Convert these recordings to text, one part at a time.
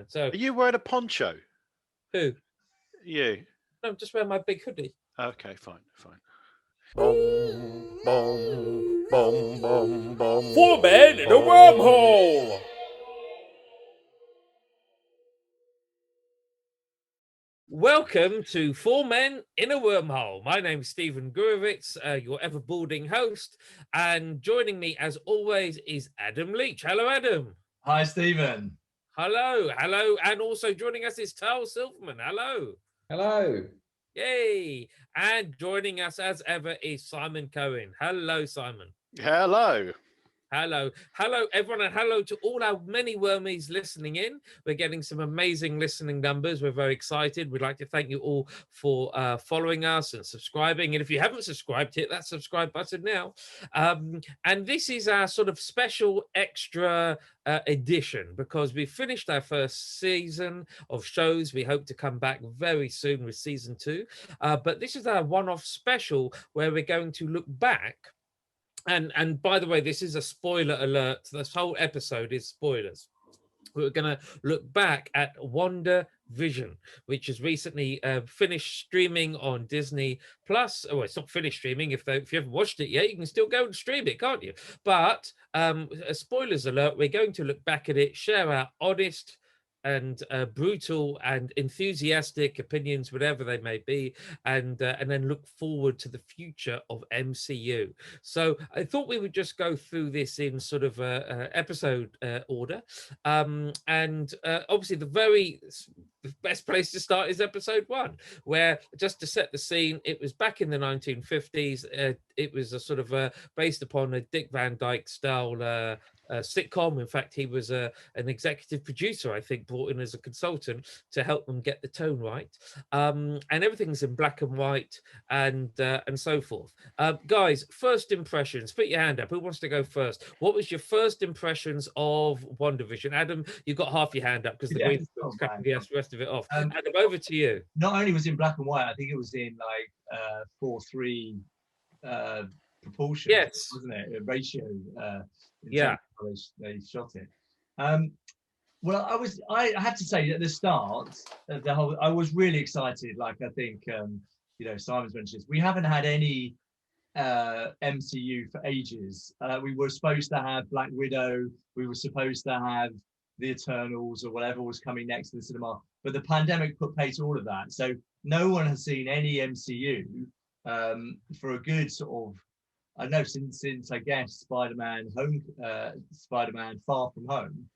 So, Are you wearing a poncho? who? You? No, I'm just wearing my big hoodie. Okay, fine. Boom, boom, boom, boom, boom. Four men in a wormhole. Welcome to Four Men in a Wormhole. My name's Stephen Gurevitz, your ever balding host, and joining me, as always, is Adam Leach. Hello, Adam. Hi, Stephen. Hello, and also joining us is Tal Silverman. Hello. Hello. Yay! And joining us, as ever, is Simon Cohen. Hello, Simon. Hello. Hello, everyone, and hello to all our many wormies listening in. We're getting some amazing listening numbers. We're very excited. We'd like to thank you all for following us and subscribing. And if you haven't subscribed, hit that subscribe button now. And this is our sort of special extra edition because we finished our first season of shows. We hope to come back very soon with season 2. But this is our one-off special where we're going to look back. And by the way, this is a spoiler alert. This whole episode is spoilers. We're going to look back at WandaVision, which has recently finished streaming on Disney Plus. Oh, it's not finished streaming. If you haven't watched it yet, you can still go and stream it, can't you? But spoilers alert, we're going to look back at it, share our honest and brutal and enthusiastic opinions, whatever they may be, and then look forward to the future of MCU. So I thought we would just go through this in sort of episode order, and obviously the best place to start is episode 1, where, just to set the scene, it was back in the 1950s. It was a sort of based upon a Dick Van Dyke style sitcom. In fact, he was an executive producer, I think, brought in as a consultant to help them get the tone right. And everything's in black and white and so forth. Guys, first impressions. Put your hand up. Who wants to go first? What was your first impressions of WandaVision? Adam, you've got half your hand up because the green screen's cracking the rest of it off. Adam, over to you. Not only was it in black and white, I think it was in like 4:3 proportion. Yes, wasn't it? A ratio. Yeah. They shot it. Well, I have to say at the start, I was really excited. Like, I think Simon's mentioned this. We haven't had any MCU for ages. We were supposed to have Black Widow. We were supposed to have the Eternals or whatever was coming next to the cinema. But the pandemic put paid to all of that. So no one has seen any MCU for a good sort of, I don't know, since I guess Spider-Man Far From Home.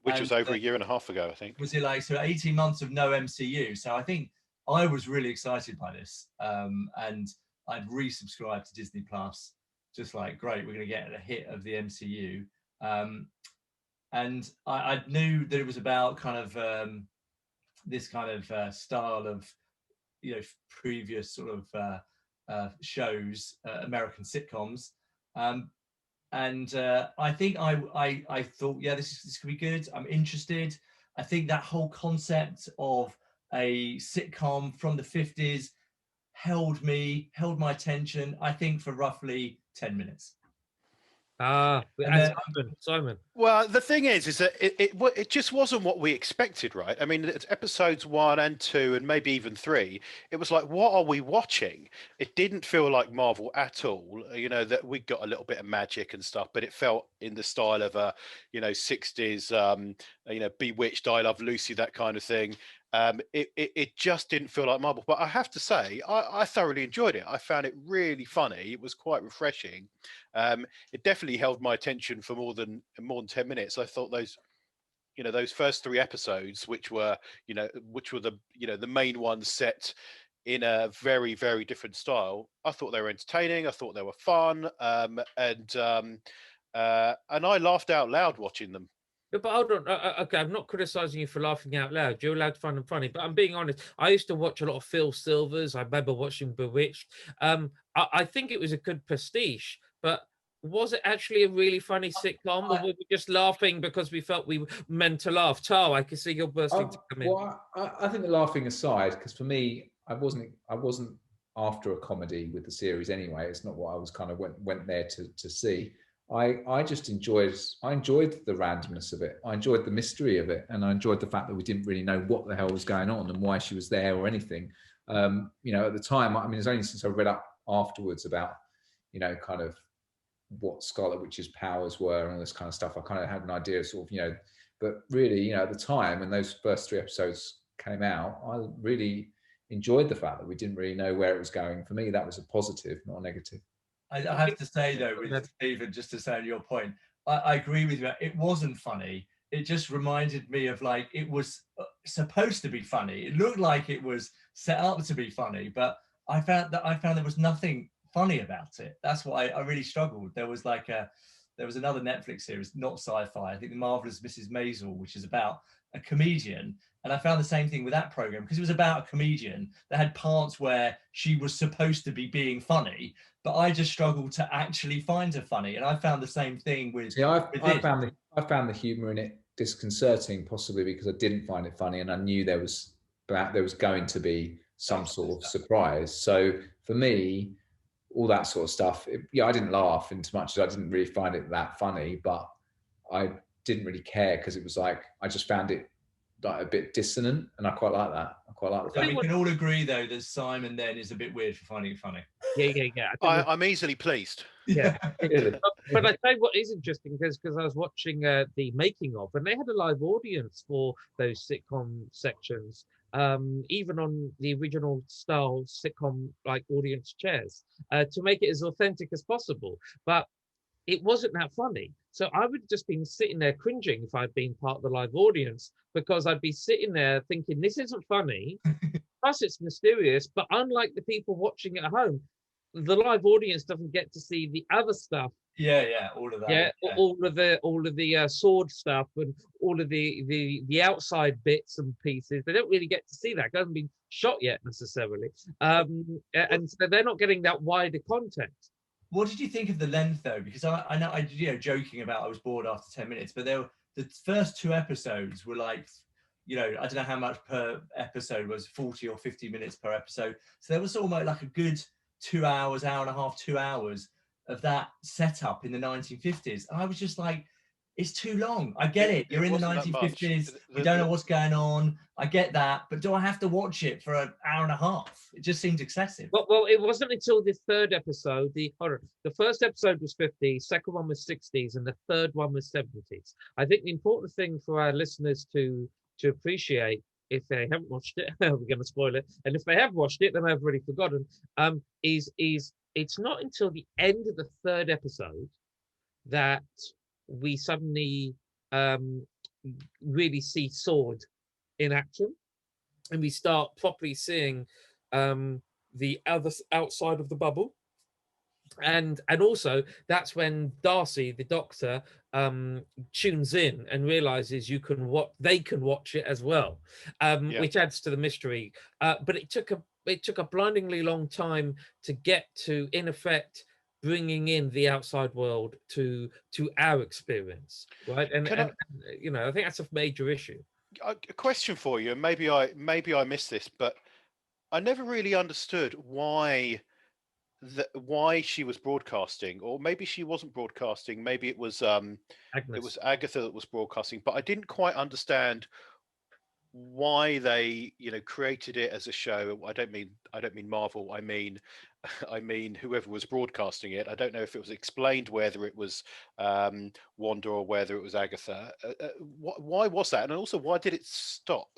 Which was over a year and a half ago, I think. Was it like, so 18 months of no MCU? So I think I was really excited by this. And I'd resubscribed to Disney Plus, just like, great, we're going to get a hit of the MCU. And I knew that it was about kind of this kind of style of, previous sort of shows, American sitcoms. And I think I thought, yeah, this could be good. I'm interested. I think that whole concept of a sitcom from the 50s held my attention, I think, for roughly 10 minutes. Simon. Well, the thing is that it just wasn't what we expected, right? I mean, it's episodes 1 and 2 and maybe even 3. It was like, what are we watching? It didn't feel like Marvel at all. That we got a little bit of magic and stuff, but it felt in the style of a 60s, Bewitched, I Love Lucy, that kind of thing. It just didn't feel like Marvel. But I have to say, I thoroughly enjoyed it. I found it really funny. It was quite refreshing. It definitely held my attention for more than 10 minutes. I thought those first 3 episodes, which were the main ones set in a very, very different style, I thought they were entertaining. I thought they were fun, and I laughed out loud watching them. But hold on. Okay, I'm not criticizing you for laughing out loud. You're allowed to find them funny. But I'm being honest. I used to watch a lot of Phil Silvers. I remember watching Bewitched. I think it was a good pastiche, but was it actually a really funny sitcom, or were we just laughing because we felt we were meant to laugh? Tal, I can see you're bursting to come in. Well, I think the laughing aside, because for me, I wasn't after a comedy with the series anyway. It's not what I was kind of went there to see. I just enjoyed the randomness of it. I enjoyed the mystery of it, and I enjoyed the fact that we didn't really know what the hell was going on and why she was there or anything. You know, at the time, I mean, it's only since I read up afterwards about, you know, kind of what Scarlet Witch's powers were and all this kind of stuff. I kind of had an idea, sort of, you know, but really, you know, at the time when those first 3 episodes came out, I really enjoyed the fact that we didn't really know where it was going. For me, that was a positive, not a negative. I have to say though, with Stephen, just to say on your point, I agree with you. It wasn't funny. It just reminded me of, like, it was supposed to be funny. It looked like it was set up to be funny, but I found there was nothing funny about it. That's why I really struggled. There was another Netflix series, not sci-fi, I think The Marvelous Mrs. Maisel, which is about a comedian. And I found the same thing with that program, because it was about a comedian that had parts where she was supposed to be being funny, but I just struggled to actually find her funny. And I found the same thing with. See, I found the humor in it disconcerting, possibly because I didn't find it funny, and I knew there was going to be some sort of surprise. So for me, all that sort of stuff, I didn't laugh in as much as I didn't really find it that funny, but I didn't really care, because it was like, I just found it like a bit dissonant, and I quite like that. I quite like the fact. We can all agree though that Simon then is a bit weird for finding it funny. Yeah. I'm easily pleased. Yeah. But I tell you what is interesting, because I was watching the making of, and they had a live audience for those sitcom sections, even on the original style sitcom like audience chairs, to make it as authentic as possible. But it wasn't that funny. So I would have just been sitting there cringing if I'd been part of the live audience, because I'd be sitting there thinking, this isn't funny. Plus, it's mysterious. But unlike the people watching at home, the live audience doesn't get to see the other stuff. Yeah, all of that. Yeah, all of the sword stuff and all of the outside bits and pieces. They don't really get to see that. It hasn't been shot yet necessarily, and so they're not getting that wider content. What did you think of the length though? Because I know, joking about I was bored after 10 minutes, but the first 2 episodes were like, I don't know how much per episode was, 40 or 50 minutes per episode. So there was almost like a good 2 hours, hour and a half, 2 hours of that setup in the 1950s. And I was just like, it's too long. I get it. You're in the 1950s. You don't know what's going on. I get that. But do I have to watch it for an hour and a half? It just seems excessive. Well, it wasn't until the third episode. The first episode was 50s, second one was 60s, and the third one was 70s. I think the important thing for our listeners to appreciate, if they haven't watched it, we're going to spoil it. And if they have watched it, then they've already forgotten, is it's not until the end of the third episode that we suddenly really see Sword in action, and we start properly seeing the other outside of the bubble, and also that's when Darcy, the Doctor, tunes in and realizes they can watch it as well, which adds to the mystery. But it took a blindingly long time to get to, in effect, bringing in the outside world to our experience, right? And I think that's a major issue. A question for you, and maybe I missed this, but I never really understood why she was broadcasting, or maybe she wasn't broadcasting. Maybe it was Agatha that was broadcasting, but I didn't quite understand why they created it as a show. I don't mean Marvel. I mean whoever was broadcasting it. I don't know if it was explained whether it was Wanda or whether it was Agatha. Why was that, and also why did it stop?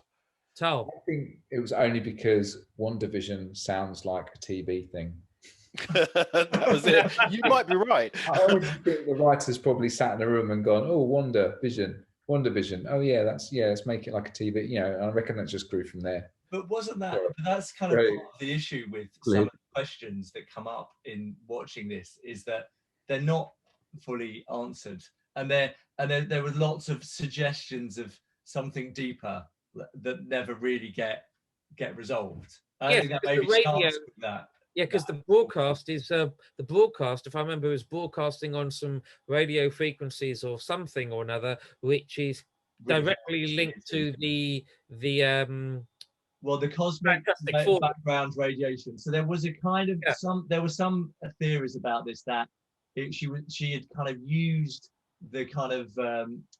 I think it was only because WandaVision sounds like a TV thing. That was it. You might be right. I always think the writers probably sat in a room and gone, "Oh, WandaVision. Oh yeah, let's make it like a TV." And I reckon that just grew from there. But wasn't that? But that's kind of part of the issue with some of the questions that come up in watching this, is that they're not fully answered, and there were lots of suggestions of something deeper that never really get resolved. I think that maybe starts with that. Yeah, because the broadcast, if I remember, is broadcasting on some radio frequencies or something or another, which is directly linked to the cosmic background radiation. So there was a kind of some theories about this, that she had kind of used the kind of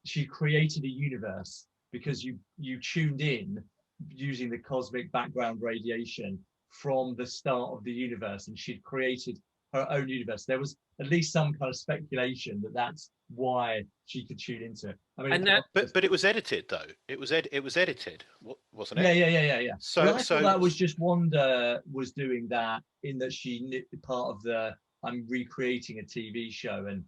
she created a universe because you tuned in using the cosmic background radiation from the start of the universe, and she'd created her own universe. There was at least some kind of speculation that that's why she could tune into it. I mean, And that, but it was edited though. It was edited, wasn't it? Yeah. So Well, I thought that was just Wanda was doing that, in that she nipped part of the I'm recreating a TV show, and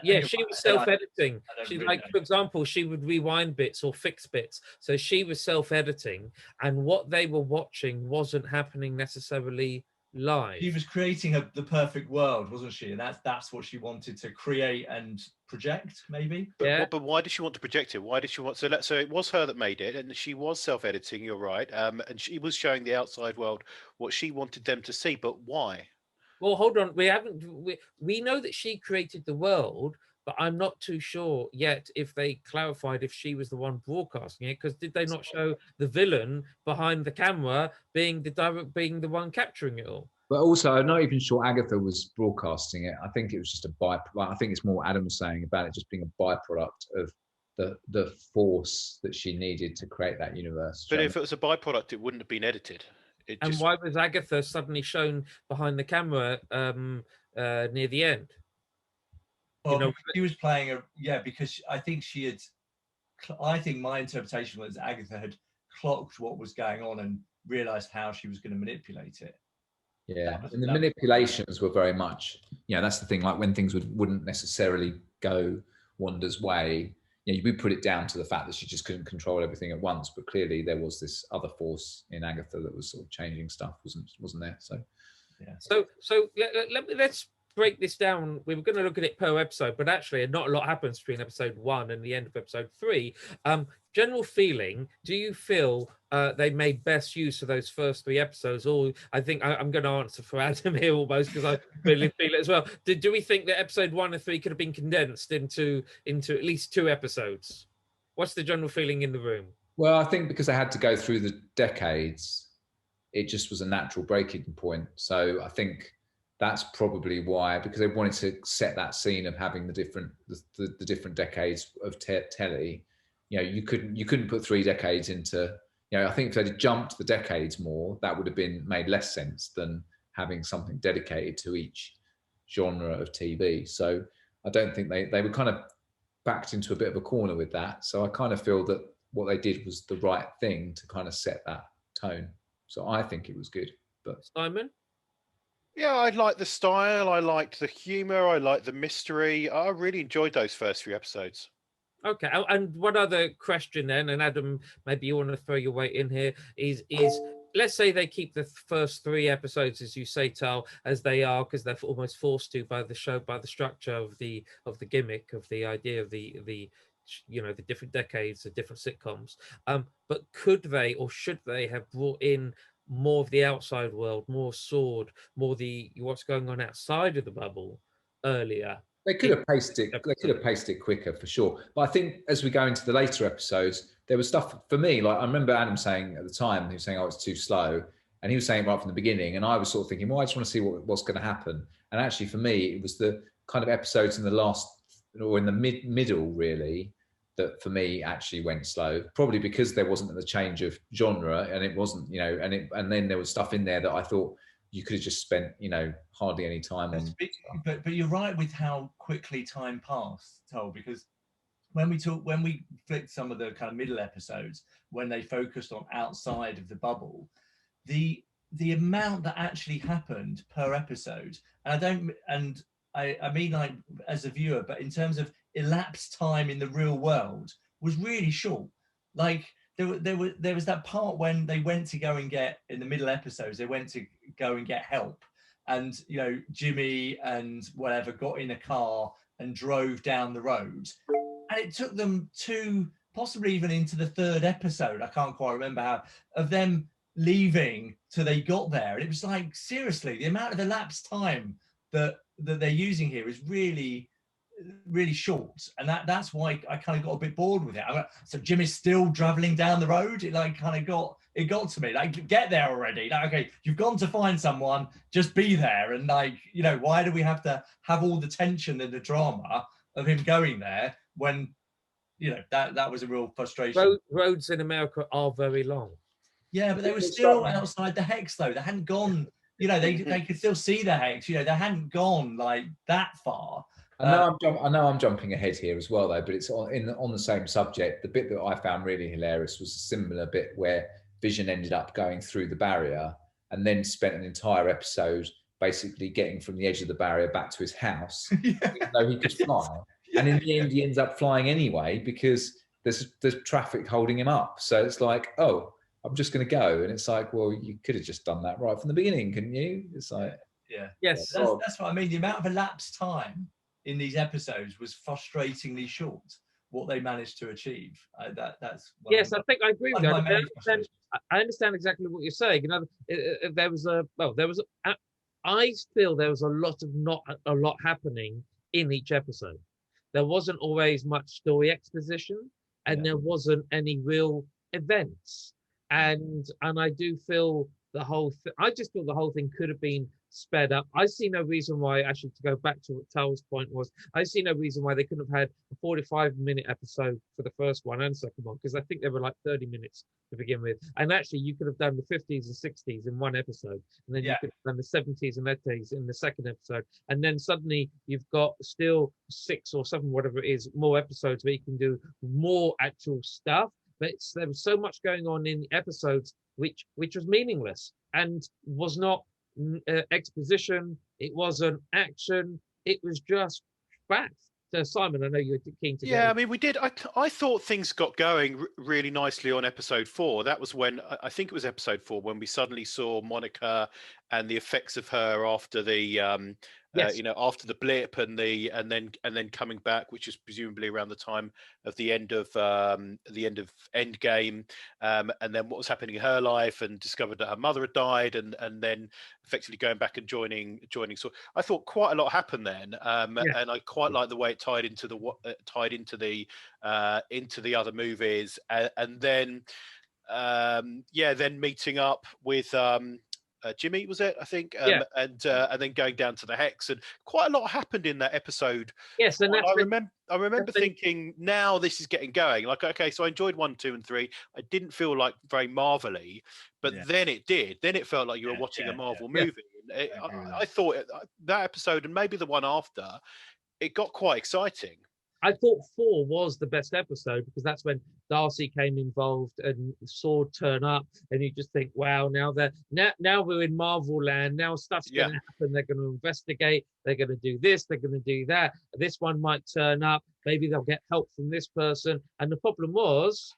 yeah, she was self-editing. She, really like, know. for example, she would rewind bits or fix bits. So she was self-editing, and what they were watching wasn't happening necessarily live. She was creating the perfect world, wasn't she? And that's what she wanted to create and project, maybe. But why did she want to project it? Why did she want so it was her that made it, and she was self-editing, you're right. And she was showing the outside world what she wanted them to see, but why? Well, hold on. We know that she created the world, but I'm not too sure yet if they clarified if she was the one broadcasting it. Because did they not show the villain behind the camera being the one capturing it all? But also, I'm not even sure Agatha was broadcasting it. I think it was just a byproduct. I think it's more what Adam was saying about it just being a byproduct of the force that she needed to create that universe. But if it was a byproduct, it wouldn't have been edited. And why was Agatha suddenly shown behind the camera near the end? Well, she was playing because I think she had. I think my interpretation was Agatha had clocked what was going on and realized how she was going to manipulate it. Yeah, and the manipulations were very much, that's the thing. Like when things wouldn't necessarily go Wanda's way, we put it down to the fact that she just couldn't control everything at once. But clearly, there was this other force in Agatha that was sort of changing stuff, wasn't there? So, yeah. So let's break this down. We were going to look at it per episode, but actually, not a lot happens between episode 1 and the end of episode 3. General feeling: do you feel they made best use of those first 3 episodes? Or I think I'm going to answer for Adam here almost, because I really feel it as well. Do we think that episode 1 and 3 could have been condensed into at least 2 episodes? What's the general feeling in the room? Well, I think because they had to go through the decades, it just was a natural breaking point. So I think that's probably why, because they wanted to set that scene of having the different decades of telly. You couldn't put 3 decades into. I think if they'd jumped the decades more, that would have been made less sense than having something dedicated to each genre of TV. So I don't think they were kind of backed into a bit of a corner with that. So I kind of feel that what they did was the right thing to kind of set that tone. So I think it was good. But Simon? Yeah, I liked the style. I liked the humor. I liked the mystery. I really enjoyed those first 3 episodes. Okay, and one other question then, and Adam, maybe you want to throw your weight in here, is let's say they keep the first 3 episodes, as you say, Tal, as they are, because they're almost forced to by the show, by the structure of the gimmick, of the idea of the different decades, the different sitcoms. But could they or should they have brought in more of the outside world, more sword, more what's going on outside of the bubble earlier? They could have paced it. They could have paced it quicker for sure. But I think as we go into the later episodes, there was stuff for me. Like I remember Adam saying at the time, he was saying, "Oh, it's too slow," and he was saying it right from the beginning. And I was sort of thinking, "Well, I just want to see what's going to happen." And actually, for me, it was the kind of episodes in the last or in the middle, really, that for me actually went slow. Probably because there wasn't the change of genre, and it wasn't, and then there was stuff in there that I thought you could have just spent, hardly any time on. But you're right with how quickly time passed, Tol, because when we flicked some of the kind of middle episodes, when they focused on outside of the bubble, the amount that actually happened per episode, and I mean like as a viewer, but in terms of elapsed time in the real world, was really short. Like there was that part when they went to go and get, in the middle episodes, they went to go and get help, and Jimmy and whatever got in a car and drove down the road, and it took them possibly even into the 3rd episode, I can't quite remember how, of them leaving till they got there. And it was like, seriously, the amount of elapsed time that they're using here is really short, and that's why I kind of got a bit bored with it. So Jimmy's still traveling down the road. It like kind of got it got to me. Like, get there already. Like, okay, you've gone to find someone, just be there. And like, you know, why do we have to have all the tension and the drama of him going there when, you know, that was a real frustration. Roads in America are very long. Yeah, but they were still outside the hex, though. They hadn't gone, you know, they could still see the hex. You know, they hadn't gone like that far. I know I'm jumping ahead here as well, though, but it's on the same subject. The bit that I found really hilarious was a similar bit where Vision ended up going through the barrier and then spent an entire episode basically getting from the edge of the barrier back to his house, even though he could fly. And in the end, he ends up flying anyway because there's traffic holding him up. So it's like, oh, I'm just going to go. And it's like, well, you could have just done that right from the beginning, couldn't you? It's like, yes, that's what I mean. The amount of elapsed time in these episodes was frustratingly short. What they managed to achieve, that's yes, I think I agree with that. I understand exactly what you're saying. You know, I feel there was not a lot happening in each episode. There wasn't always much story exposition, and there wasn't any real events. And I do feel I just feel the whole thing could have been sped up. I see no reason why, actually, to go back to what Tal's point was, I see no reason why they couldn't have had a 45-minute episode for the first one and second one, because I think they were like 30 minutes to begin with. And actually, you could have done the 50s and 60s in one episode, and then you could have done the 70s and 80s in the second episode. And then suddenly you've got still 6 or 7, whatever it is, more episodes where you can do more actual stuff. But there was so much going on in the episodes which was meaningless and was not exposition. It wasn't action. It was just facts. So Simon, I know you're keen to. Yeah, I mean, we did. I thought things got going really nicely on episode 4. That was when I think it was episode 4 when we suddenly saw Monica and the effects of her after the after the blip and then coming back, which is presumably around the time of the end of Endgame, and then what was happening in her life, and discovered that her mother had died, and then effectively going back and joining. So I thought quite a lot happened then, and I quite like the way it tied into the other movies, and then then meeting up with Jimmy, was it? I think, and then going down to the Hex, and quite a lot happened in that episode. Yes, and I remember thinking, now this is getting going. Like, okay, so I enjoyed 1, 2, and 3. I didn't feel like very Marvel-y, but then it did. Then it felt like you were watching a Marvel movie. I thought that episode, and maybe the one after, it got quite exciting. I thought 4 was the best episode because that's when Darcy came involved and Sword turn up, and you just think, wow, now we're in Marvel land. Now stuff's going to happen. They're going to investigate. They're going to do this. They're going to do that. This one might turn up. Maybe they'll get help from this person. And the problem was,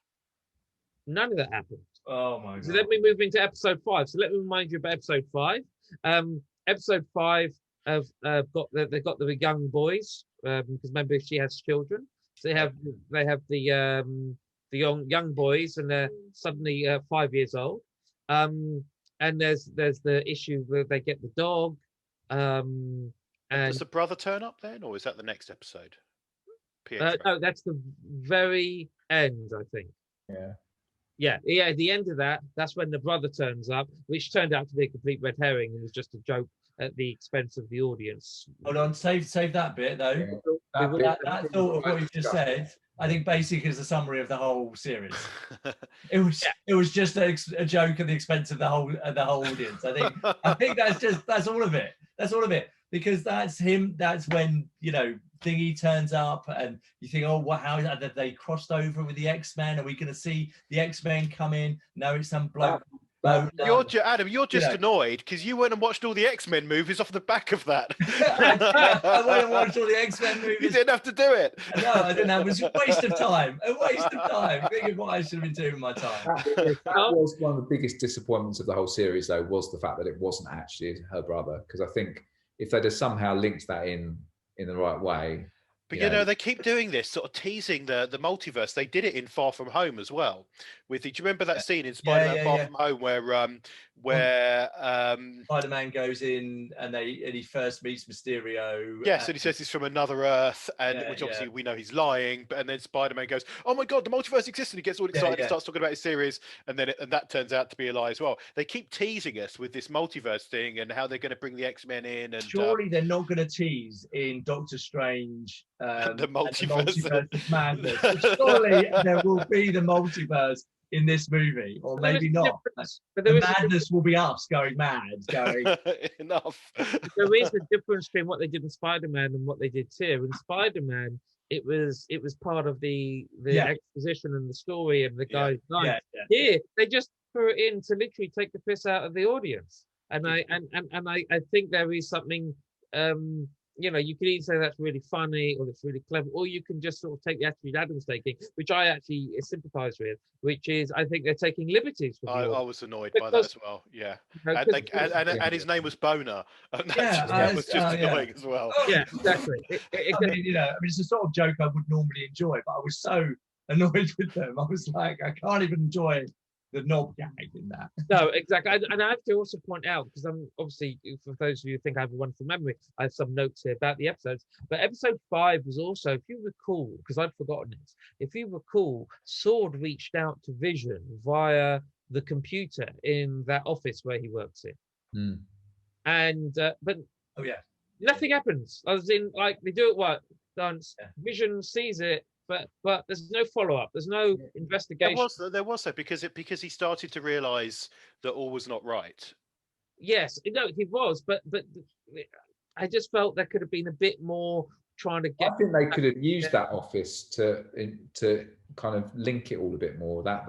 none of that happened. Oh my God! So let me move into episode 5. So let me remind you about episode 5. Episode 5 they've got the young boys. Because remember, she has children, so they have the young boys, and they're suddenly 5 years old. And there's the issue where they get the dog. And does the brother turn up then, or is that the next episode? No, that's the very end, I think. Yeah. At the end of that's when the brother turns up, which turned out to be a complete red herring and was just a joke at the expense of the audience. Hold on, save that bit though. That thought of what you just said, I think basically is a summary of the whole series. It was just a joke at the expense of the whole audience. I think that's all of it. That's all of it, because that's him. That's when Thingy turns up, and you think, oh, how is that they crossed over with the X-Men? Are we going to see the X-Men come in? No, it's some bloke. Adam, you're just annoyed because you went and watched all the X-Men movies off the back of that. I went and watched all the X-Men movies. You didn't have to do it. No, I didn't have. It was a waste of time. Think of what I should have been doing with my time. That was one of the biggest disappointments of the whole series, though, was the fact that it wasn't actually her brother. Because I think if they'd have somehow linked that in the right way. But they keep doing this, sort of teasing the multiverse. They did it in Far From Home as well. Do you remember that scene in Spider-Man Far From Home where Spider-Man goes in and he first meets Mysterio. yes, and he says he's from another Earth, and Yeah, which obviously we know he's lying. But and then Spider-Man goes, "Oh my God, the multiverse exists!" and he gets all excited and starts talking about his series, and then and that turns out to be a lie as well. They keep teasing us with this multiverse thing and how they're going to bring the X-Men in, and surely they're not going to tease in Doctor Strange the multiverse of madness. Surely there will be the multiverse in this movie, or maybe not. But the madness will be us going mad, going enough. There is a difference between what they did in Spider-Man and what they did here. In Spider-Man, it was part of the exposition and the story and the guy's life. Here, they just threw it in to literally take the piss out of the audience. And I think there is something. You know, you could either say that's really funny or it's really clever, or you can just sort of take the attitude Adam's taking, which I actually sympathise with, which is I think they're taking liberties. I was annoyed by that as well. Yeah, and his name was Boner. And that was just annoying as well. Yeah, exactly. I mean, you know, it's a sort of joke I would normally enjoy, but I was so annoyed with them. I was like, I can't even enjoy the knob gag in that. No, exactly. And I have to also point out, because I'm obviously, for those of you who think I have a wonderful memory, I have some notes here about the episodes. But episode 5 was also, if you recall, because I'd forgotten it, if you recall, Sword reached out to Vision via the computer in that office where he works in. And, but nothing happens. As in, like, they do it once, Vision sees it, but there's no follow-up. There's no investigation. There was though, because he started to realise that all was not right. Yes, no, he was, but I just felt there could have been a bit more trying to get. I think they could have used that office to kind of link it all a bit more. That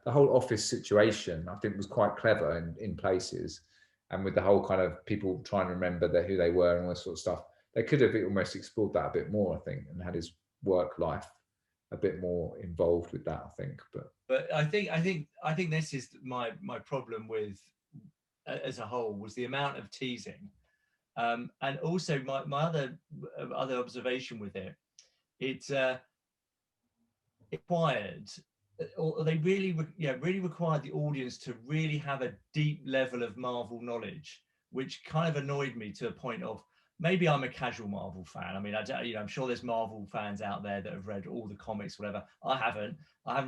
the whole office situation, I think, was quite clever in places, and with the whole kind of people trying to remember who they were and all that sort of stuff. They could have almost explored that a bit more, I think, and had his work life a bit more involved with that, I think. But I think this is my problem with as a whole was the amount of teasing, and also my other observation with it. It's required, or they really required the audience to really have a deep level of Marvel knowledge, which kind of annoyed me to a point of. Maybe I'm a casual Marvel fan. I mean, I'm sure there's Marvel fans out there that have read all the comics, whatever. I haven't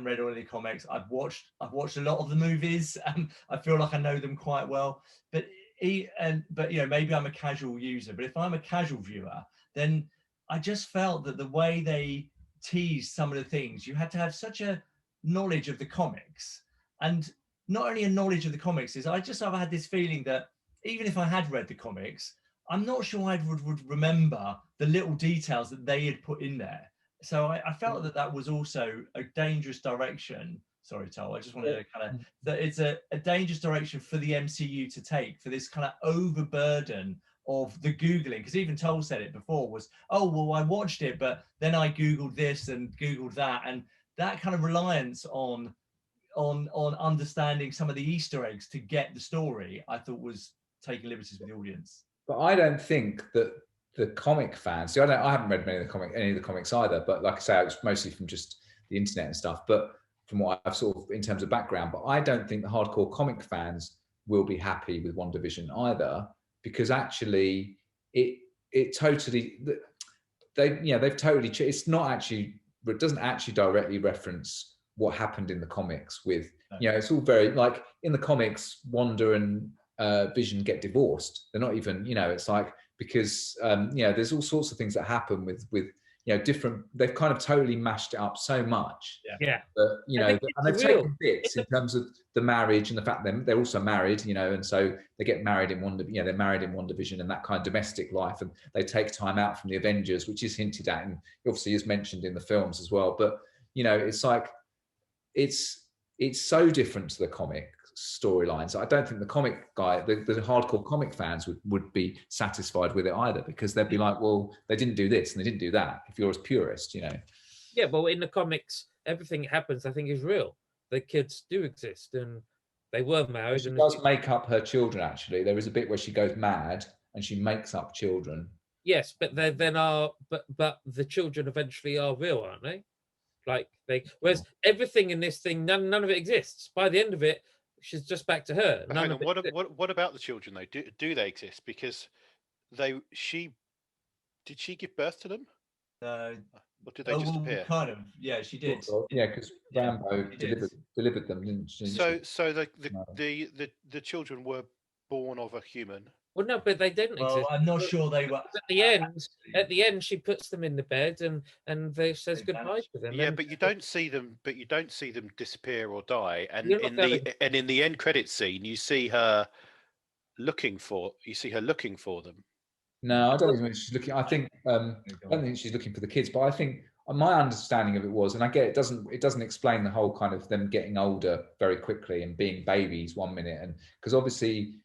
read all of the comics. I've watched a lot of the movies, and I feel like I know them quite well. But you know, maybe I'm a casual user. But if I'm a casual viewer, then I just felt that the way they teased some of the things, you had to have such a knowledge of the comics, and not only a knowledge of the comics is I've had this feeling that even if I had read the comics, I'm not sure I would remember the little details that they had put in there. So I felt that was also a dangerous direction. Sorry, Tol, I just wanted to kind of, that it's a dangerous direction for the MCU to take, for this kind of overburden of the Googling. Because even Tol said it before was, oh, well, I watched it, but then I Googled this and Googled that. And that kind of reliance on understanding some of the Easter eggs to get the story, I thought was taking liberties with the audience. But I don't think that the comic fans. See, I haven't read any of the comics either. But like I say, it's mostly from just the internet and stuff. But from what I've sort of in terms of background, but I don't think the hardcore comic fans will be happy with WandaVision either, because actually it totally they've totally. It's not actually. It doesn't actually directly reference what happened in the comics. With it's all very like in the comics, Wanda and Vision get divorced. They're not even, it's like, because there's all sorts of things that happen with different. They've kind of totally mashed it up so much. But and they've taken bits in terms of the marriage and the fact that they're also married. And so they get married in they're married in WandaVision and that kind of domestic life, and they take time out from the Avengers, which is hinted at and obviously is mentioned in the films as well. But it's like it's so different to the comic storylines. I don't think the comic guy, the hardcore comic fans would be satisfied with it either, because they'd be like, well, they didn't do this and they didn't do that. If you're a purist, Yeah, well, in the comics, everything that happens, I think, is real. The kids do exist, and they were married. She does make up her children. Actually, there is a bit where she goes mad and she makes up children. Yes, but but the children eventually are real, aren't they? Like whereas everything in this thing, none of it exists. By the end of it, she's just back to her. But None hang of on, it. what about the children though? Do they exist? Because she did she give birth to them, Uh, or did they oh, just well, appear? kind of. Yeah, she did. Yeah, because Yeah, Rambo she did. delivered them, didn't she? So No. the children were born of a human. Well, no, but they didn't Well, exist. I'm not sure they were. At the end, she puts them in the bed and they says They goodbye vanished. to them. Yeah, And but you don't see them. But you don't see them disappear or die. And you're not going. in the end credit scene, you see her looking for them. No, I don't think she's looking. I think I don't think she's looking for the kids, but I think my understanding of it was, and I get it doesn't explain the whole kind of them getting older very quickly and being babies 1 minute, and because obviously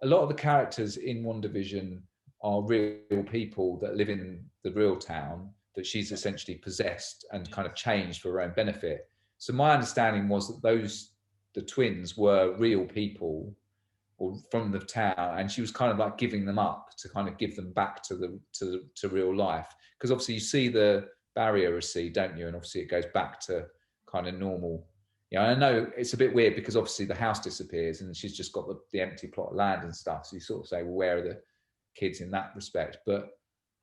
a lot of the characters in WandaVision are real people that live in the real town that she's essentially possessed and kind of changed for her own benefit. So my understanding was that the twins were real people or from the town, and she was kind of like giving them up to kind of give them back to real life, because obviously you see the barrier recede, don't you, and obviously it goes back to kind of normal. I know it's a bit weird because obviously the house disappears and she's just got the empty plot of land and stuff, so you sort of say, well, where are the kids in that respect? But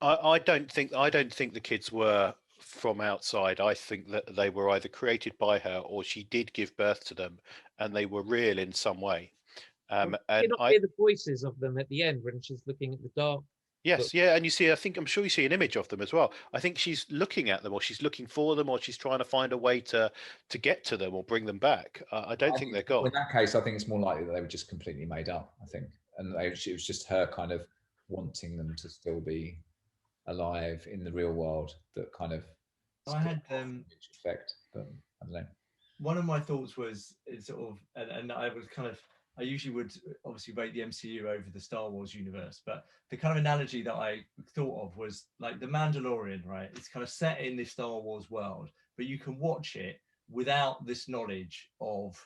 I don't think the kids were from outside. I think that they were either created by her or she did give birth to them, and they were real in some way. You And not hear the voices of them at the end when she's looking at the dark. yes, yeah, and you see, I'm sure you see an image of them as well. I think she's looking at them, or she's looking for them, or she's trying to find a way to get to them or bring them back. I don't think they're gone. In that case, I think it's more likely that they were just completely made up. I think, and it was just her kind of wanting them to still be alive in the real world. That kind of I had effect, but I don't know. One of my thoughts was sort of, and I was kind of, I usually would obviously rate the MCU over the Star Wars universe, but the kind of analogy that I thought of was like the Mandalorian, right? It's kind of set in this Star Wars world, but you can watch it without this knowledge of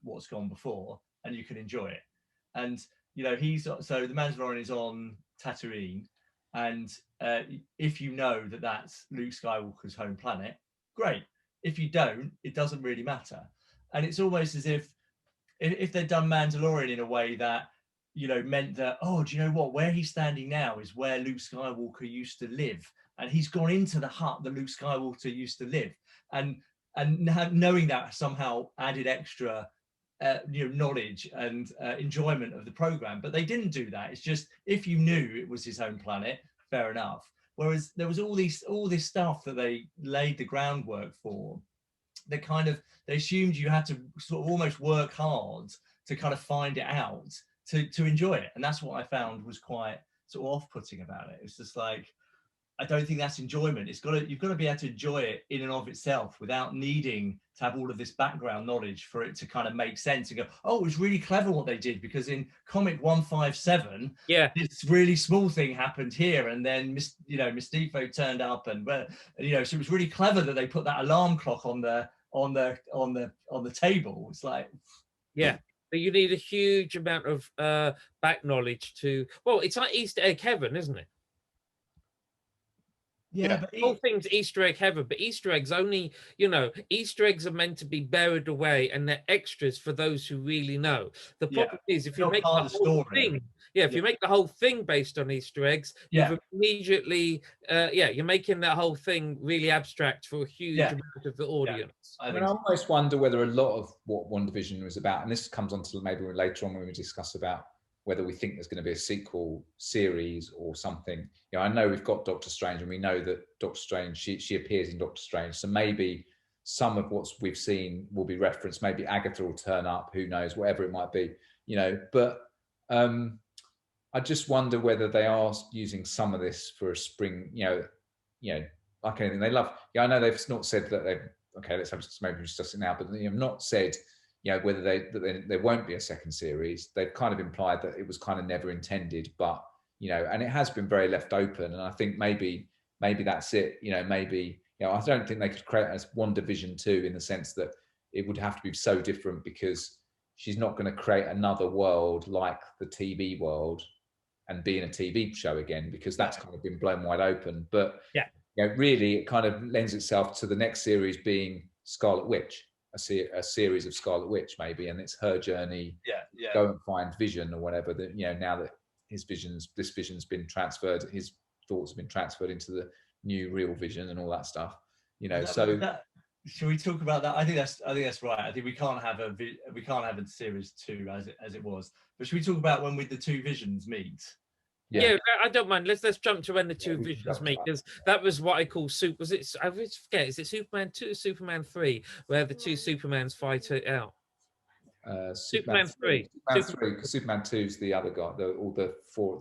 what's gone before, and you can enjoy it. And so the Mandalorian is on Tatooine, and if you know that that's Luke Skywalker's home planet, great. If you don't, it doesn't really matter. And it's almost as if they'd done Mandalorian in a way that, meant that, oh, do you know what? Where he's standing now is where Luke Skywalker used to live. And he's gone into the hut that Luke Skywalker used to live. And knowing that somehow added extra knowledge and enjoyment of the program. But they didn't do that. It's just, if you knew it was his home planet, fair enough. Whereas there was all this stuff that they laid the groundwork for. They assumed you had to sort of almost work hard to kind of find it out to enjoy it. And that's what I found was quite sort of off-putting about it. It's just like, I don't think that's enjoyment. You've got to be able to enjoy it in and of itself without needing to have all of this background knowledge for it to kind of make sense and go, oh, it was really clever what they did, because in comic 157, this really small thing happened here, and then Mystifo turned up, and so it was really clever that they put that alarm clock on the table. It's like, yeah. But you need a huge amount of back knowledge to. Well, it's like Easter egg heaven, isn't it? Yeah, but the whole thing's Easter egg heaven, but Easter eggs only, Easter eggs are meant to be buried away, and they're extras for those who really know. The problem is, if you make the whole thing, if you make the whole thing based on Easter eggs, you've immediately, you're making that whole thing really abstract for a huge amount of the audience. I almost wonder whether a lot of what WandaVision was about, and this comes on to maybe later on when we discuss about whether we think there's going to be a sequel series or something. I know we've got Doctor Strange, and we know that Doctor Strange, she appears in Doctor Strange. So maybe some of what we've seen will be referenced. Maybe Agatha will turn up, who knows, whatever it might be, But I just wonder whether they are using some of this for a spring, like anything. They love, I know they've not said that let's have maybe discuss it now, but they've not said, whether there won't be a second series. They've kind of implied that it was kind of never intended, but and it has been very left open. And I think maybe that's it. Maybe I don't think they could create a WandaVision 2 in the sense that it would have to be so different, because she's not going to create another world like the TV world and be in a TV show again, because that's kind of been blown wide open. But really, it kind of lends itself to the next series being Scarlet Witch. a series of Scarlet Witch maybe, and it's her journey. Go and find Vision or whatever. That now that this vision's been transferred, his thoughts have been transferred into the new real Vision and all that stuff. Should we talk about that? I think that's right. I think we can't have a series 2 as it was. But should we talk about when the two visions meet? Yeah, I don't mind. Let's jump to when the two visions meet, because that was what I call soup. Was it? I always forget. Is it Superman 2 or Superman 3, where the two Supermans fight it out? Superman 3. Because Superman 2 is the other guy. All the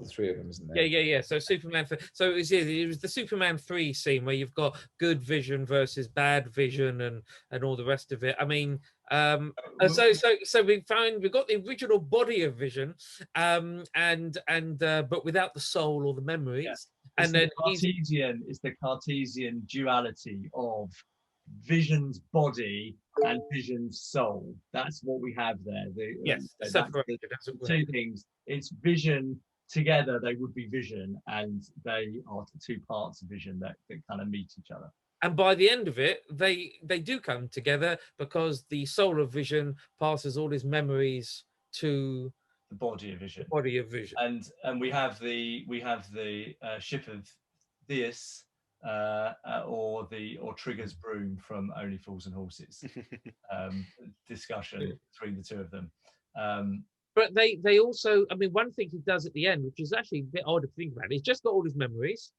three of them, isn't there? Yeah. So Superman 3. So it was the Superman 3 scene where you've got good Vision versus bad Vision and all the rest of it. I mean, so we've got the original body of Vision, but without the soul or the memories. Yeah. And then it's the Cartesian duality of Vision's body and Vision's soul. That's what we have there. Separated. Two things. It's Vision together, they would be Vision, and they are the two parts of Vision that kind of meet each other. And by the end of it, they do come together, because the soul of Vision passes all his memories to the body of Vision. And we have the ship of Theus, or Trigger's broom from Only Fools and Horses discussion between the two of them. But they also, I mean, one thing he does at the end, which is actually a bit odd to think about, he's just got all his memories.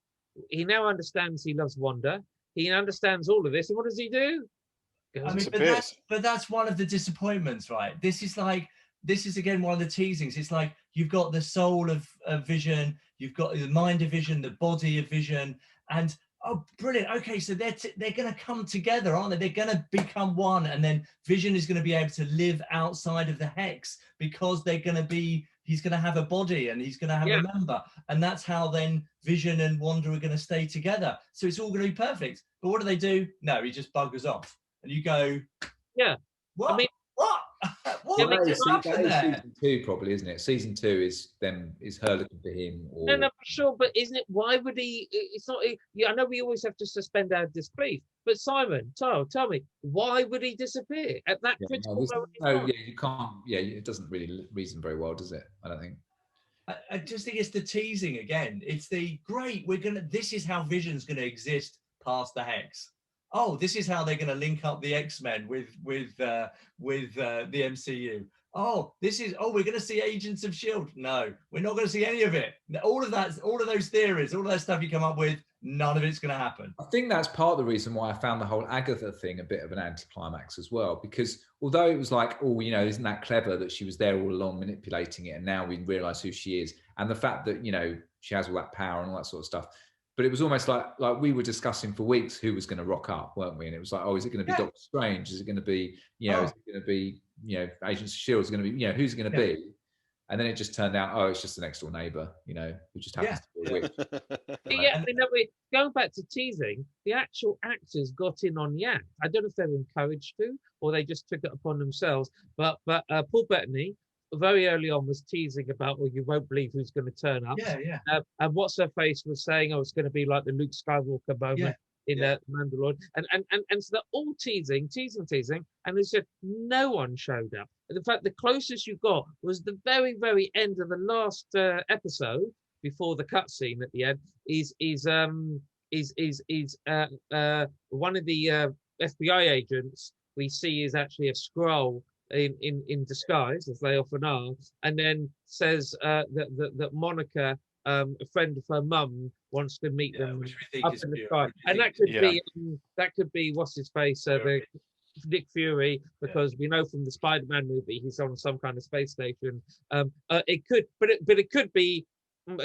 He now understands he loves Wanda. He understands all of this, and what does he do? I mean, but that's one of the disappointments, right? This is again one of the teasings. It's like you've got the soul of Vision, you've got the mind of Vision, the body of Vision, and oh, brilliant. Okay, so they're going to come together, aren't they? They're going to become one, and then Vision is going to be able to live outside of the hex, because he's going to have a body, and he's going to have a member, and that's how then Vision and Wanda are going to stay together. So it's all going to be perfect. But what do? No, he just buggers off, and you go, what? I mean, what? What just happened there? Season 2, probably, isn't it? Season 2 is her looking for him. Or... No, sure, but isn't it? Why would he? It's not. I know we always have to suspend our disbelief, but Simon, tell me, why would he disappear at that critical moment? You can't. Yeah, it doesn't really reason very well, does it? I don't think. I just think it's the teasing again. It's the great. This is how Vision's going to exist past the hex. Oh, this is how they're going to link up the X-Men with the MCU. We're going to see Agents of S.H.I.E.L.D. No, we're not going to see any of it. All of those theories, all of that stuff you come up with, none of it's going to happen. I think that's part of the reason why I found the whole Agatha thing a bit of an anticlimax as well, because although it was like, isn't that clever that she was there all along manipulating it, and now we realise who she is, and the fact that, she has all that power and all that sort of stuff. But it was almost like we were discussing for weeks who was going to rock up, weren't we? And it was like, is it going to be Doctor Strange? Is it going to be, is it going to be, Agents of S.H.I.E.L.D. Is going to be, who's it going to be? And then it just turned out, it's just the next door neighbour, who just happens to be a witch. Going back to teasing, the actual actors got in on the act. I don't know if they were encouraged to, or they just took it upon themselves. But Paul Bettany, very early on, was teasing about, you won't believe who's going to turn up. And what's her face was saying, it's going to be like the Luke Skywalker moment in Mandalorian, and so they're all teasing, and they said no one showed up. In fact, the closest you got was the very, very end of the last episode before the cutscene at the end. Is one of the FBI agents we see is actually a Skrull in disguise, as they often are, and then says that Monica, a friend of her mum, wants to meet them up in the sky, and that could be what's his face, Nick Fury, because we know from the Spider-Man movie he's on some kind of space station. It could be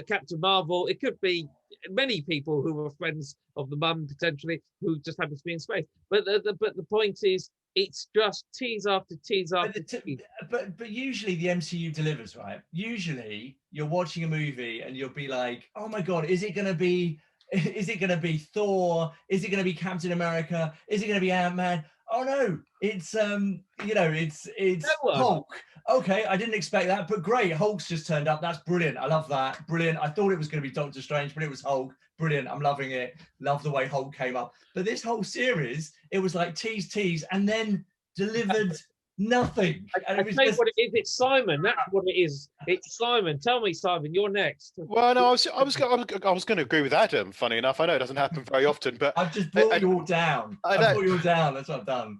Captain Marvel. It could be many people who were friends of the mum potentially, who just happen to be in space. But the point is, it's just tease after tease after tease. But usually the MCU delivers, right? Usually you're watching a movie and you'll be like, oh my God, is it going to be Thor? Is it going to be Captain America? Is it going to be Ant-Man? Oh no, it's it's Hulk. Okay, I didn't expect that, but great. Hulk's just turned up. That's brilliant. I love that. Brilliant. I thought it was going to be Doctor Strange, but it was Hulk. Brilliant. I'm loving it. Love the way Hulk came up. But this whole series, it was like tease, and then delivered nothing. And I it was tell you just, what it is. It's Simon. That's what it is. It's Simon. Tell me, Simon. You're next. Well, no, I was going to agree with Adam. Funny enough, I know it doesn't happen very often, but I've just brought you all down. I I've know. brought you all down. That's what I've done.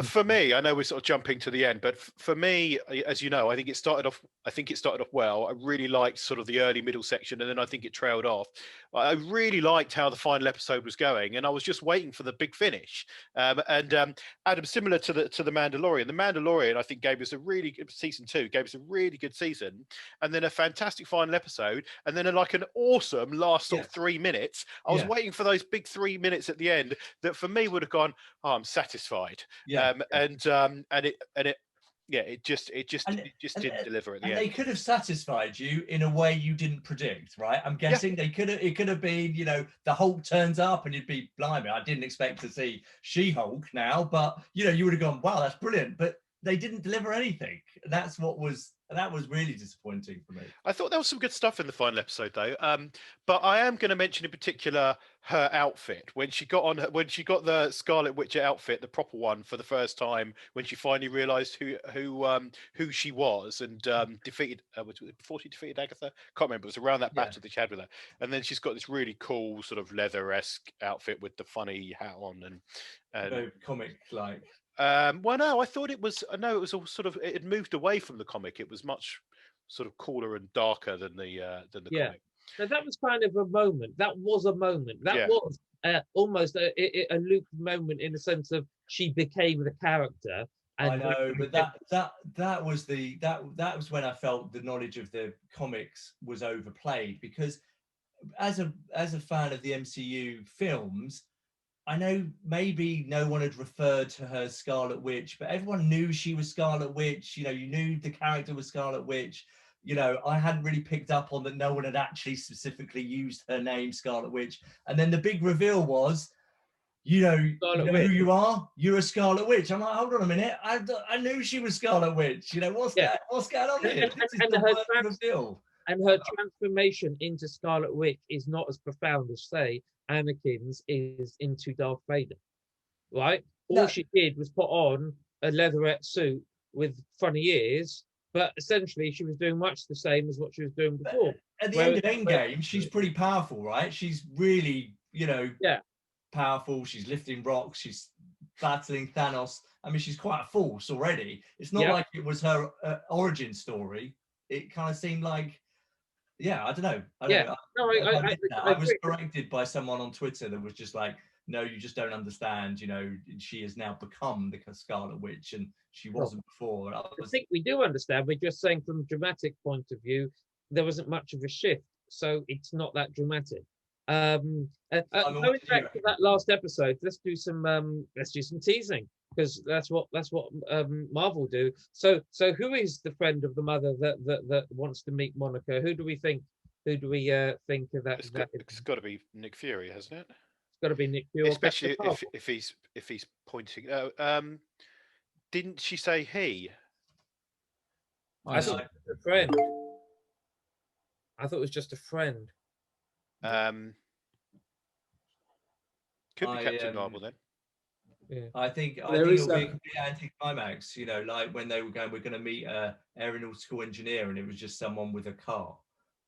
For me, I know we're sort of jumping to the end, but for me, as you know, I think it started off well. I really liked sort of the early middle section, and then I think it trailed off. I really liked how the final episode was going, and I was just waiting for the big finish. Adam, similar to the Mandalorian, I think gave us season 2 gave us a really good season, and then a fantastic final episode, and then like an awesome last sort of 3 minutes. I was waiting for those big 3 minutes at the end that for me would have gone, oh, I'm satisfied. It just didn't deliver at the end. They could have satisfied you in a way you didn't predict, right? I'm guessing it could have been, the Hulk turns up and you'd be, blimey, I didn't expect to see She-Hulk now, but you would have gone, wow, that's brilliant. But they didn't deliver anything. That was really disappointing for me. I thought there was some good stuff in the final episode, though. But I am going to mention in particular her outfit when she got the Scarlet Witch outfit, the proper one, for the first time, when she finally realised who she was and defeated before she defeated Agatha. Can't remember. It was around that battle that she had with her, and then she's got this really cool sort of leather-esque outfit with the funny hat on and comic like. Well, no, I thought it was. No, it was all sort of. It had moved away from the comic. It was much sort of cooler and darker than the comic. So that was kind of a moment. That was a moment. That was almost a Luke moment in the sense of she became the character. And I know, but that was when I felt the knowledge of the comics was overplayed, because as a fan of the MCU films, I know maybe no one had referred to her Scarlet Witch, but everyone knew she was Scarlet Witch. You knew the character was Scarlet Witch. I hadn't really picked up on that no one had actually specifically used her name, Scarlet Witch. And then the big reveal was, you know who you are? You're a Scarlet Witch. I'm like, hold on a minute. I knew she was Scarlet Witch. What's going on here? And her transformation into Scarlet Witch is not as profound as, say, Anakin's is into Darth Vader, right? All she did was put on a leatherette suit with funny ears, but essentially she was doing much the same as what she was doing before. At the end of Endgame, she's pretty powerful, right? She's really, powerful. She's lifting rocks. She's battling Thanos. I mean, she's quite a force already. It's not like it was her origin story. It kind of seemed like, I don't know. I was corrected by someone on Twitter that was just like, no, you just don't understand. She has now become the Scarlet Witch, and she wasn't before. I think we do understand. We're just saying from a dramatic point of view, there wasn't much of a shift, so it's not that dramatic. Going back to that last episode, let's do some teasing, because that's what Marvel do. So who is the friend of the mother that wants to meet Monica? Who do we think of that? It's got to be Nick Fury, hasn't it? It's got to be Nick Fury, especially if he's pointing. Didn't she say he? I thought it was a friend. I thought it was just a friend. Could be Captain Marvel then. Yeah. I think it'll be a complete anticlimax. Like when they were going, we're going to meet an aeronautical engineer, and it was just someone with a car.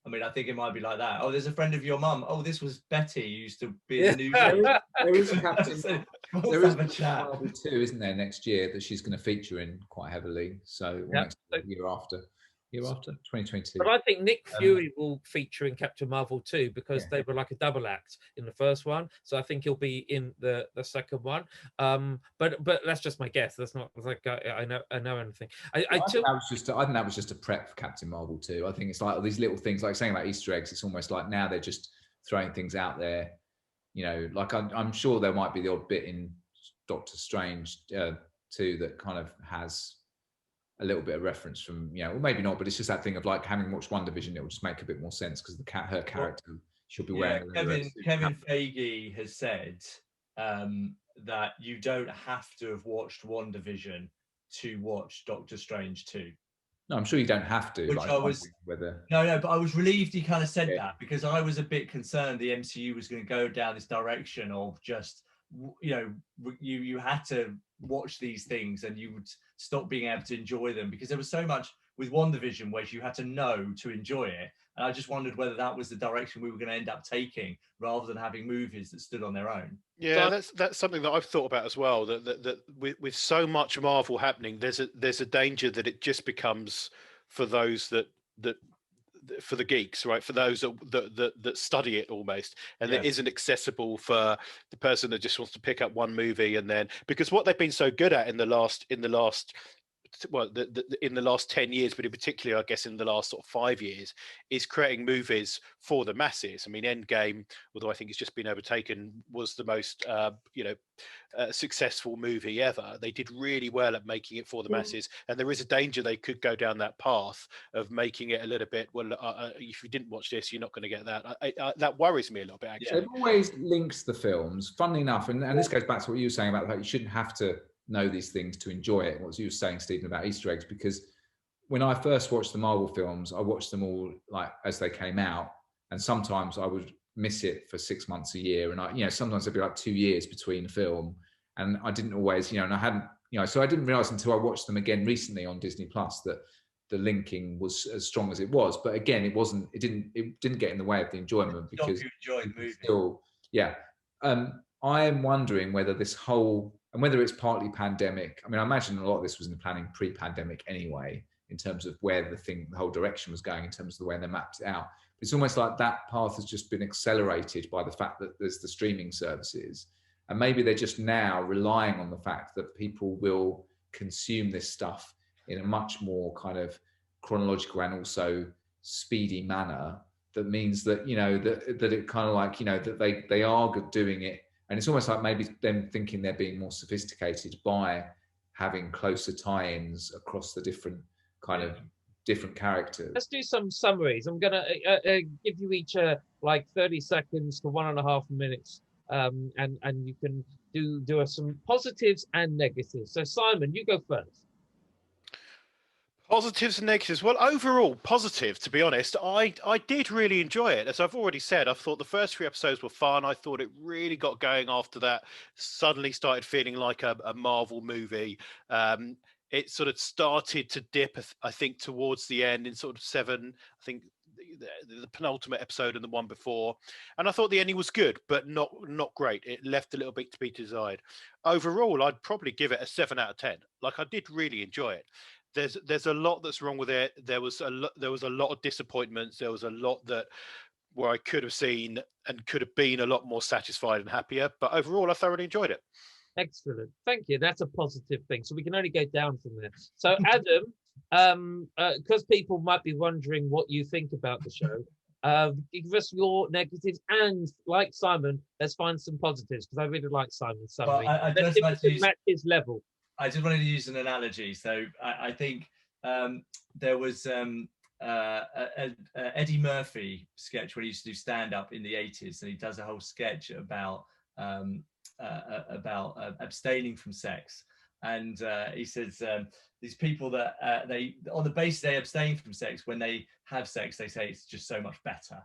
I mean, I think it might be like that. Oh, there's a friend of your mum. Oh, this was Betty, who used to be in the news. There is a Captain. There is a Marvel 2, isn't there, next year that she's going to feature in quite heavily. So next year after 2022. But I think Nick Fury will feature in Captain Marvel 2 because they were like a double act in the first one. So I think he'll be in the second one. But that's just my guess. That's not like I know anything. I think that was just a prep for Captain Marvel 2. I think it's like all these little things, like saying about Easter eggs. It's almost like now they're just throwing things out there. Like I'm sure there might be the odd bit in Doctor Strange 2 that kind of has a little bit of reference from, or maybe not, but it's just that thing of like having watched WandaVision, it will just make a bit more sense because her character, she'll be wearing. Kevin Feige has said that you don't have to have watched WandaVision to watch Doctor Strange 2. No, I'm sure you don't have to. Which but I was relieved he kind of said that, because I was a bit concerned the MCU was going to go down this direction of just, you had to watch these things and you would stop being able to enjoy them, because there was so much with WandaVision where you had to know to enjoy it. And I just wondered whether that was the direction we were going to end up taking, rather than having movies that stood on their own. Yeah, that's something that I've thought about as well. That with so much Marvel happening, there's a danger that it just becomes for those that for the geeks, right? For those that study it almost, and Yes. it isn't accessible for the person that just wants to pick up one movie and then, because what they've been so good at in the last well, in the last 10 years, but in particular, I guess in the last sort of 5 years, is creating movies for the masses. I mean, Endgame, although I think it's just been overtaken, was the most, successful movie ever. They did really well at making it for the masses, and there is a danger they could go down that path of making it a little bit, well, if you didn't watch this, you're not going to get that. That worries me a little bit, actually. They've always linked the films, funnily enough, and this goes back to what you were saying about how you shouldn't have to know these things to enjoy it. What you were saying, Stephen, about Easter eggs, because when I first watched the Marvel films, I watched them all like as they came out, and sometimes I would miss it for 6 months, a year, and sometimes it'd be like 2 years between a film, and I didn't always, and I hadn't, so I didn't realize until I watched them again recently on Disney Plus that the linking was as strong as it was. But again, it didn't get in the way of the enjoyment, because you enjoy the movie. Still, yeah. I am wondering whether this whole, and whether it's partly pandemic. I mean, I imagine a lot of this was in the planning pre-pandemic anyway, in terms of where the whole direction was going, in terms of the way they mapped it out. It's almost like that path has just been accelerated by the fact that there's the streaming services. And maybe they're just now relying on the fact that people will consume this stuff in a much more kind of chronological and also speedy manner. That means that, that it kind of like, that they are doing it. And it's almost like maybe them thinking they're being more sophisticated by having closer tie-ins across the different different characters. Let's do some summaries. I'm going to give you each like 30 seconds to 1.5 minutes. And you can do some positives and negatives. So Simon, you go first. Positives and negatives. Well, overall, positive, to be honest. I did really enjoy it. As I've already said, I thought the first 3 episodes were fun. I thought it really got going after that. Suddenly started feeling like a Marvel movie. It sort of started to dip, I think, towards the end in sort of 7, I think, the penultimate episode and the one before. And I thought the ending was good, but not great. It left a little bit to be desired. Overall, I'd probably give it a 7 out of 10. Like, I did really enjoy it. There's a lot that's wrong with it. There was a lot of disappointments. There was a lot where I could have seen and could have been a lot more satisfied and happier. But overall, I thoroughly enjoyed it. Excellent. Thank you. That's a positive thing. So we can only go down from there. So Adam, because people might be wondering what you think about the show, give us your negatives, and like Simon, let's find some positives, because I really like Simon's summary. Well, let's match his level. I just wanted to use an analogy. So I think there was Eddie Murphy sketch where he used to do stand-up in the 80s, and he does a whole sketch about abstaining from sex. And he says these people that they, on the basis they abstain from sex, when they have sex, they say it's just so much better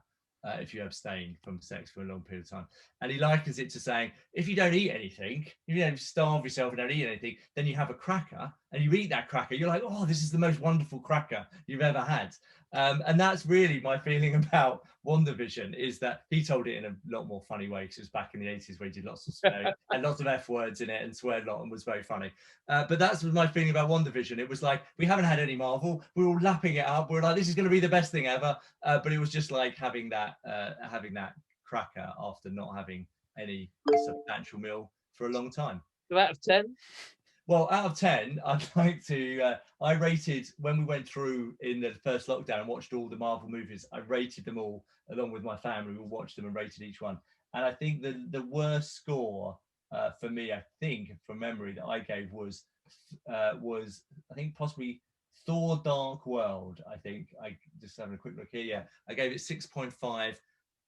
if you abstain from sex for a long period of time. And he likens it to saying, if you don't eat anything, if you don't starve yourself and don't eat anything, then you have a cracker and you eat that cracker, you're like, oh, this is the most wonderful cracker you've ever had. And that's really my feeling about WandaVision, is that he told it in a lot more funny way, because it was back in the 80s where he did lots of swear and lots of F words in it and swear a lot and was very funny. But that's my feeling about WandaVision. It was like, we haven't had any Marvel, we're all lapping it up, we're like, this is going to be the best thing ever. But it was just like having that cracker after not having any substantial meal for a long time. 2 out of 10? Well, out of 10, I'd like to, I rated, when we went through in the first lockdown and watched all the Marvel movies, I rated them all along with my family. We watched them and rated each one. And I think the worst score for me, I think from memory, that I gave was I think possibly Thor Dark World. I think, I just having a quick look here. Yeah, I gave it 6.5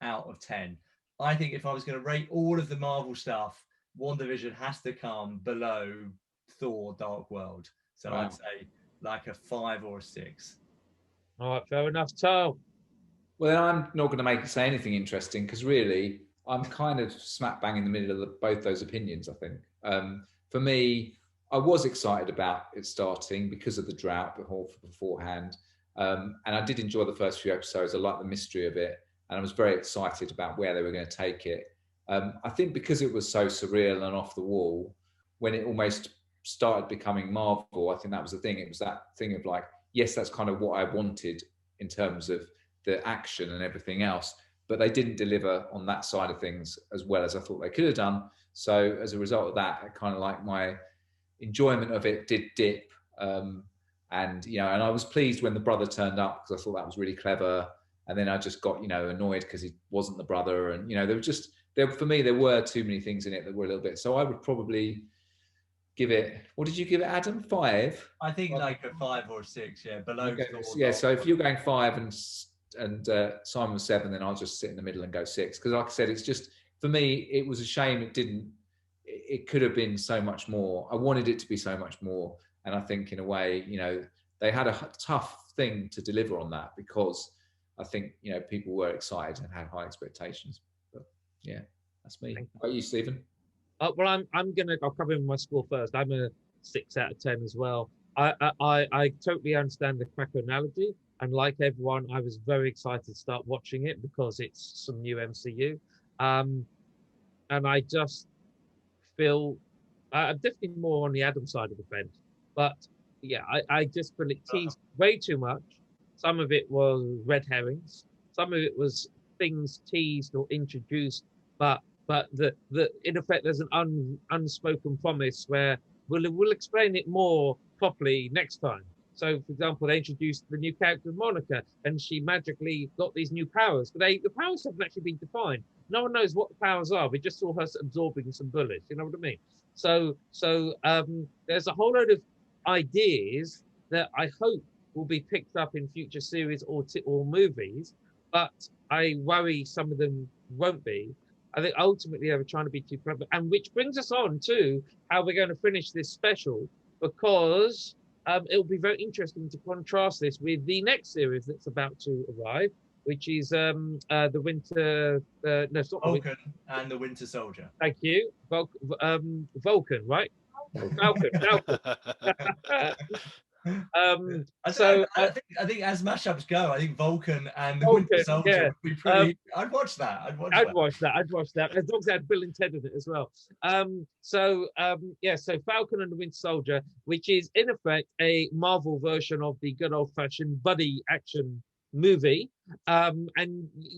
out of 10. I think if I was going to rate all of the Marvel stuff, WandaVision has to come below Thor Dark World. So wow. I'd say like a 5 or a 6. All right, fair enough. So, well, I'm not going to say anything interesting, because really I'm kind of smack bang in the middle of both those opinions, I think. For me, I was excited about it starting because of the drought beforehand. And I did enjoy the first few episodes. I liked the mystery of it. And I was very excited about where they were going to take it. I think because it was so surreal and off the wall, when it almost started becoming Marvel, I think that was the thing. It was that thing of like, yes, that's kind of what I wanted in terms of the action and everything else, but they didn't deliver on that side of things as well as I thought they could have done. So as a result of that, I kind of like my enjoyment of it did dip. And, you know, and I was pleased when the brother turned up because I thought that was really clever. And then I just got, you know, annoyed because he wasn't the brother. And, you know, for me, there were too many things in it that were a little bit. So I would probably give it, what did you give it, Adam? 5? I think like a 5 or a 6, yeah, below. Okay. Yeah, so if you're going 5 and Simon was 7, then I'll just sit in the middle and go 6. Because like I said, it's just, for me, it was a shame it could have been so much more. I wanted it to be so much more. And I think in a way, you know, they had a tough thing to deliver on that because I think, you know, people were excited and had high expectations. But yeah, that's me. How about you, Stephen? Well, I'll come in with my score first. I'm a 6 out of 10 as well. I totally understand the Cracker analogy, and like everyone, I was very excited to start watching it because it's some new MCU, and I just feel I'm definitely more on the Adam side of the fence. But yeah, I just feel it teased way too much. Some of it was red herrings. Some of it was things teased or introduced, but the in effect there's an unspoken promise where we'll explain it more properly next time. So, for example, they introduced the new character Monica, and she magically got these new powers, but the powers haven't actually been defined. No one knows what the powers are. We just saw her absorbing some bullets. You know what I mean? So there's a whole load of ideas that I hope will be picked up in future series or movies, but I worry some of them won't be. I think ultimately they were trying to be too clever, and which brings us on to how we're going to finish this special, because it'll be very interesting to contrast this with the next series that's about to arrive, which is the Winter. No, it's not Vulcan and the Winter Soldier. Thank you, Vulcan, right? Falcon. I think as mashups go, I think Vulcan and the Vulcan, Winter Soldier yeah. would be pretty. I'd watch that. I'd watch that. As long as it had Bill and Ted in it as well. So Falcon and the Winter Soldier, which is in effect a Marvel version of the good old-fashioned buddy action movie, and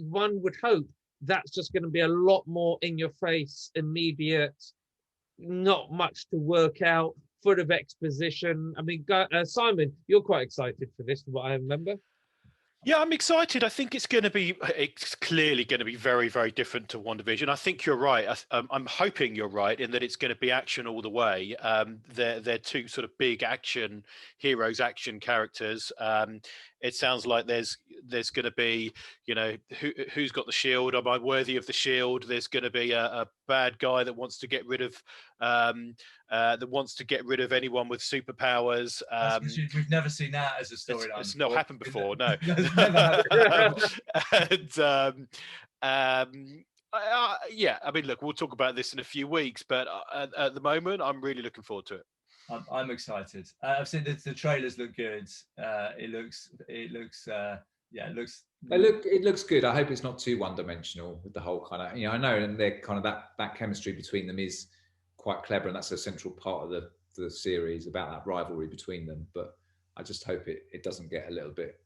one would hope that's just going to be a lot more in your face, immediate, not much to work out, full of exposition. I mean, Simon, you're quite excited for this, from what I remember. Yeah, I'm excited. I think it's clearly going to be very, very different to WandaVision. I think you're right. I'm hoping you're right in that it's going to be action all the way. They're two sort of big action heroes, action characters. It sounds like there's going to be, you know, who's got the shield? Am I worthy of the shield? There's going to be a bad guy that wants to get rid of anyone with superpowers. We've never seen that as a storyline. It's not happened before, no. Yeah, I mean, look, we'll talk about this in a few weeks, but at the moment, I'm really looking forward to it. I'm excited. I've seen the trailers look good. It looks good. I hope it's not too one-dimensional with the whole kind of, you know, I know, and they're kind of that chemistry between them is quite clever, and that's a central part of the series about that rivalry between them. But I just hope it doesn't get a little bit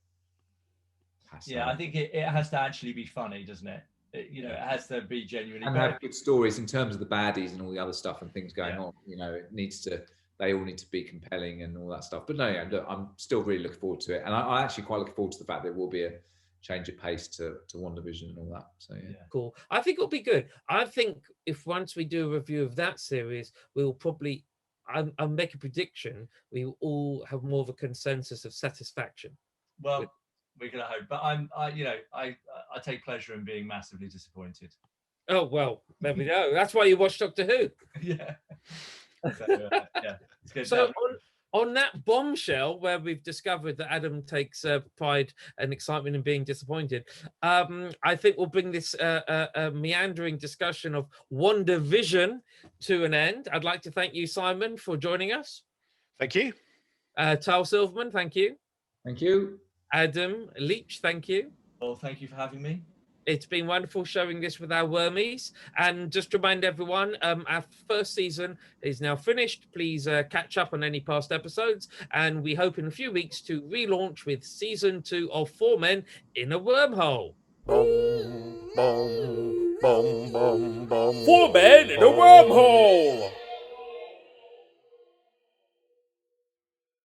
passive. Yeah, I think it has to actually be funny, doesn't it? It has to be genuinely and have good stories in terms of the baddies and all the other stuff and things going on. You know, they all need to be compelling and all that stuff. But no, yeah, look, I'm still really looking forward to it, and I actually quite look forward to the fact that it will be a change of pace to WandaVision and all that. So yeah. Cool. I think it'll be good. I think if once we do a review of that series, we will probably, I'll make a prediction, we will all have more of a consensus of satisfaction. Well, we can hope. But I take pleasure in being massively disappointed. Oh well, there we go. That's why you watch Doctor Who. Yeah. So on that bombshell, where we've discovered that Adam takes pride and excitement in being disappointed, I think we'll bring this meandering discussion of WandaVision to an end. I'd like to thank you, Simon, for joining us. Thank you. Tal Silverman, thank you. Thank you. Adam Leach, thank you. Well, thank you for having me. It's been wonderful showing this with our wormies. And just to remind everyone, our first season is now finished. Please catch up on any past episodes. And we hope in a few weeks to relaunch with season 2 of 4 Men in a Wormhole. 4 Men in a Wormhole!